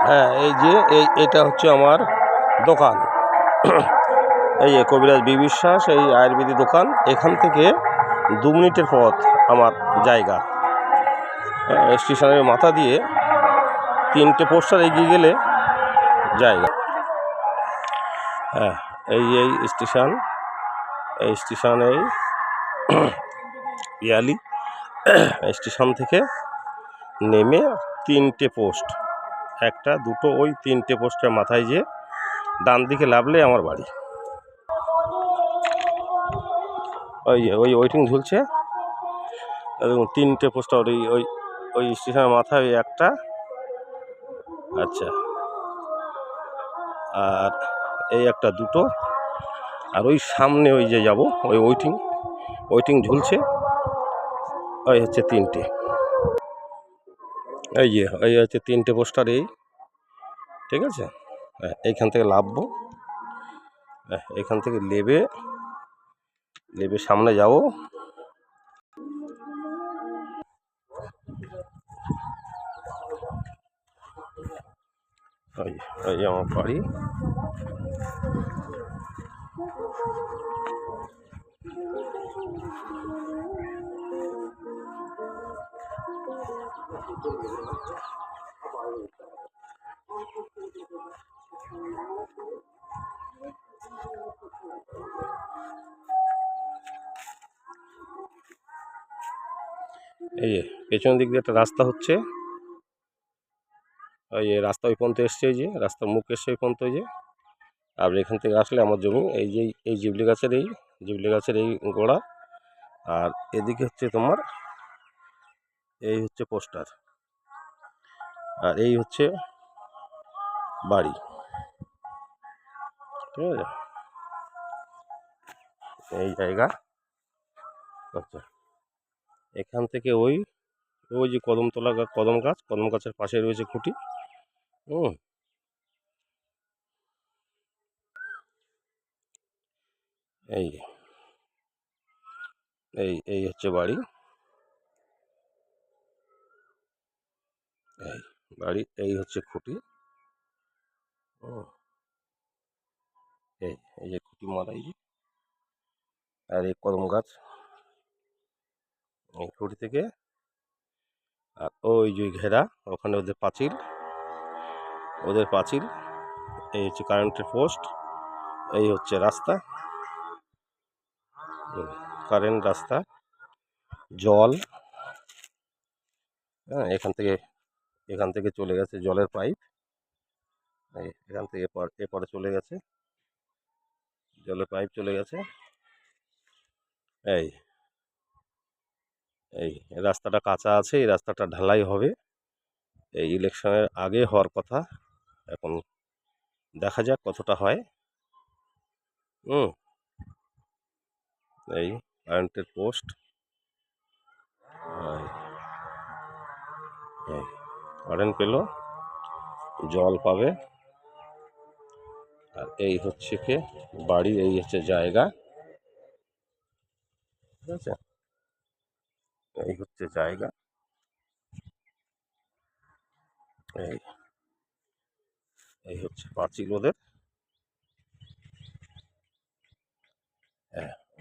হ্যাঁ, এই যে এটা হচ্ছে আমার দোকান। এই যে কবিরাজ বি বিশ্বাস, এই আয়ুর্বেদিক দোকান। এখান থেকে 2 মিনিটের পথ আমার জায়গা। স্টেশনের মাথা দিয়ে 3টে পোস্টার এগিয়ে গেলে জায়গা। হ্যাঁ, এই স্টেশন, এই স্টেশন এই পিয়ালি স্টেশন থেকে নেমে 3টে পোস্ট, 1টা 2টো, ওই 3টে পোস্টের মাথায় যে ডান দিকে লাভলে আমার বাড়ি। ওই ওয়েটিং ঝুলছে, এবং 3টে পোস্টার ওই স্টেশনের মাথায় ওই একটা। আচ্ছা, আর এই একটা 2টো, আর ওই সামনে ওই যে যাব ওই ওয়েটিং ঝুলছে, ওই হচ্ছে 3টে। এই হচ্ছে 3টে পোস্টার এই, ঠিক আছে। হ্যাঁ, এইখান থেকে লাভবো, এখান থেকে লেবে সামনে যাব। ওই আমার বাড়ি। এই যে পেছন দিক দিয়ে একটা রাস্তা হচ্ছে, ওই রাস্তা ওই পর্যন্ত এসছে, এই যে রাস্তার মুখ এসছে ওই পর্যন্ত। এই যে আর এখান থেকে আসলে আমার জমি, এই জিবলি গাছের এই গোড়া, আর এদিকে হচ্ছে তোমার এই হচ্ছে পোস্টার, আর এই হচ্ছে বাড়ি, ঠিক আছে। এই জায়গা। আচ্ছা, এখান থেকে ওই যে কদম গাছের পাশে রয়েছে খুঁটি। এই হচ্ছে বাড়ি, এই হচ্ছে খুঁটি। এই যে খুঁটি মারা, এই যে, আর এই কদম গাছ, এই খুঁটি থেকে, আর ওই যে ঘেরা, ওখানে ওদের পাঁচিল, এই হচ্ছে কারেন্টের পোস্ট, এই হচ্ছে রাস্তা, কারেন্ট রাস্তা, জল। হ্যাঁ, এখান থেকে চলে গেছে জলের পাইপ, এখান থেকে এপারে চলে গেছে জলের পাইপ চলে গেছে। এই রাস্তাটা কাঁচা আছে, এই রাস্তাটা ঢালাই হবে, এই ইলেকশনের আগে হওয়ার কথা। এখন দেখা যাক কতটা হয়। এই কারেন্টের পোস্ট, কারেন্ট পেল, জল পাবে, আর এই হচ্ছে কি বাড়ি, এই হচ্ছে জায়গা, ঠিক আছে। এই হচ্ছে জায়গা, এই হচ্ছে পাঁচিল ওদের,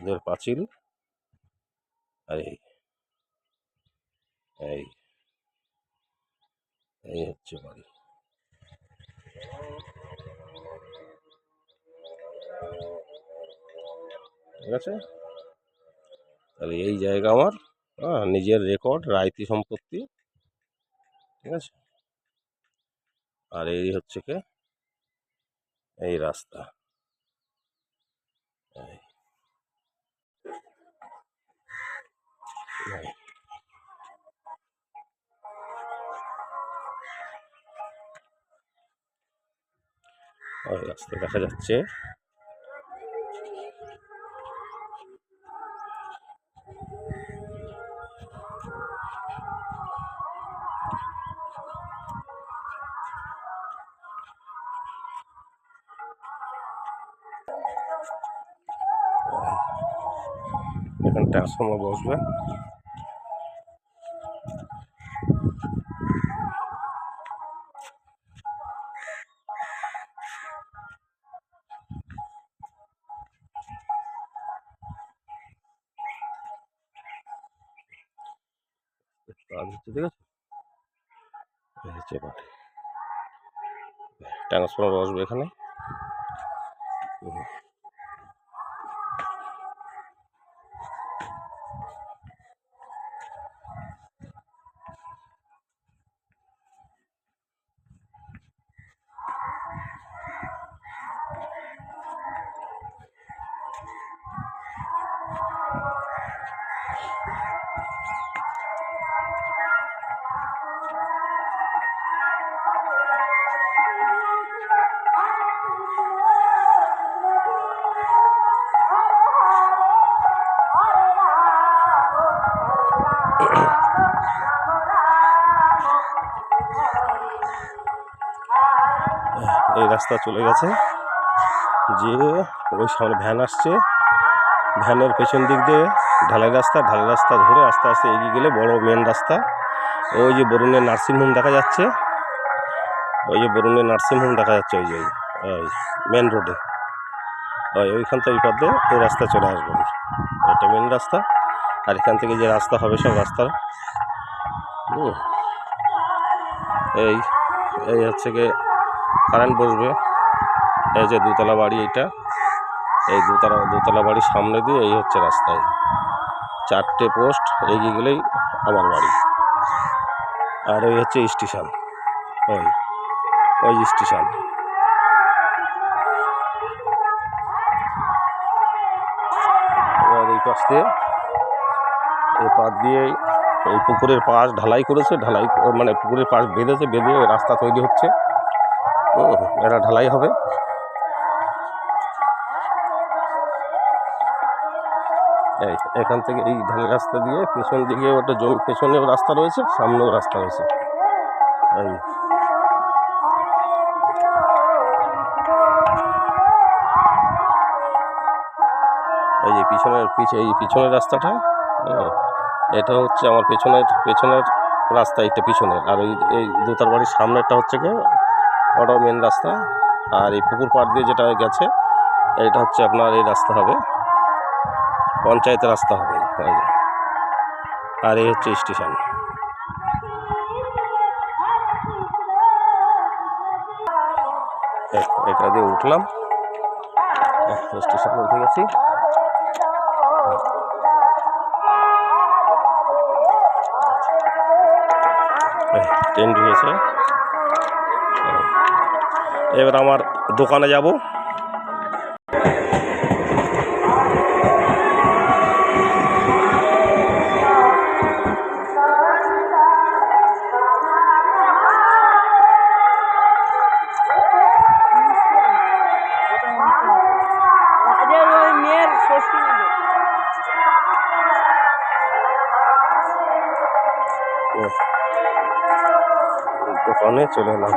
ওদের পাঁচিল, আর এই হচ্ছে বাড়ি, ঠিক আছে। তাহলে এই জায়গা আমার নিজের রেকর্ড, রায়তি সম্পত্তি, ঠিক আছে। আর এই হচ্ছে কি এই রাস্তা, ওই রাস্তা দেখা যাচ্ছে। এখানে ট্রান্সফর্মার বসবে, কাজ হচ্ছে, ঠিক আছে। এই হচ্ছে পার্ট, ট্রান্সফর্মার বসবে এখানে। এই রাস্তা চলে গেছে, যে ওই সামনে ভ্যান আসছে, ভ্যানের পেছন দিক দিয়ে ঢালাই রাস্তা ধরে আস্তে আস্তে এগিয়ে গেলে বড় মেন রাস্তা। ওই যে বরুণের নার্সিংহোম দেখা যাচ্ছে, ওই যে বরুণের নার্সিংহোম দেখা যাচ্ছে, ওই যে ওই মেন রোডে, ওইখান থেকে ওই পথে এই রাস্তা চলে আসবে। এটা মেন রাস্তা, আর এখান থেকে যে রাস্তা হবে সব রাস্তার এই এই হচ্ছে গিয়ে কারেন্ট বসবে। এই যে দুতলা বাড়ি, এইটা এই দোতলা বাড়ির সামনে দিয়ে এই হচ্ছে রাস্তায় 4টে পোস্ট এগিয়ে গেলেই আমার বাড়ি। আর ওই হচ্ছে স্টেশন, ওই স্টেশন। এবার এই পাশ দিয়ে, এই পাশ দিয়েই এই পুকুরের পাশ ঢালাই করেছে, ঢালাই মানে পুকুরের পাশ বেঁধে রাস্তা তৈরি হচ্ছে। এটা ঢালাই হবে। এখান থেকে এই ঢালাই রাস্তা দিয়ে পেছন দিকে ওটা জমি, পেছনেও রাস্তা রয়েছে, সামনেও রাস্তা রয়েছে। এই যে পিছনের রাস্তাটা, এটা হচ্ছে আমার পেছনের রাস্তা, এটা পিছনের। আর এই দোতার বাড়ির সামনেরটা হচ্ছে গিয়ে ওটাও মেন রাস্তা। আর এই পুকুর পাড় দিয়ে যেটা গেছে, এইটা হচ্ছে আপনার এই রাস্তা হবে, পঞ্চায়েতের রাস্তা হবে। আর এই হচ্ছে স্টেশন। এটা দিয়ে উঠলাম, স্টেশনে উঠে গেছি। ট্রেন ঢুকেছে। এবার আমার দোকানে যাব। দোকানে চলে এলাম।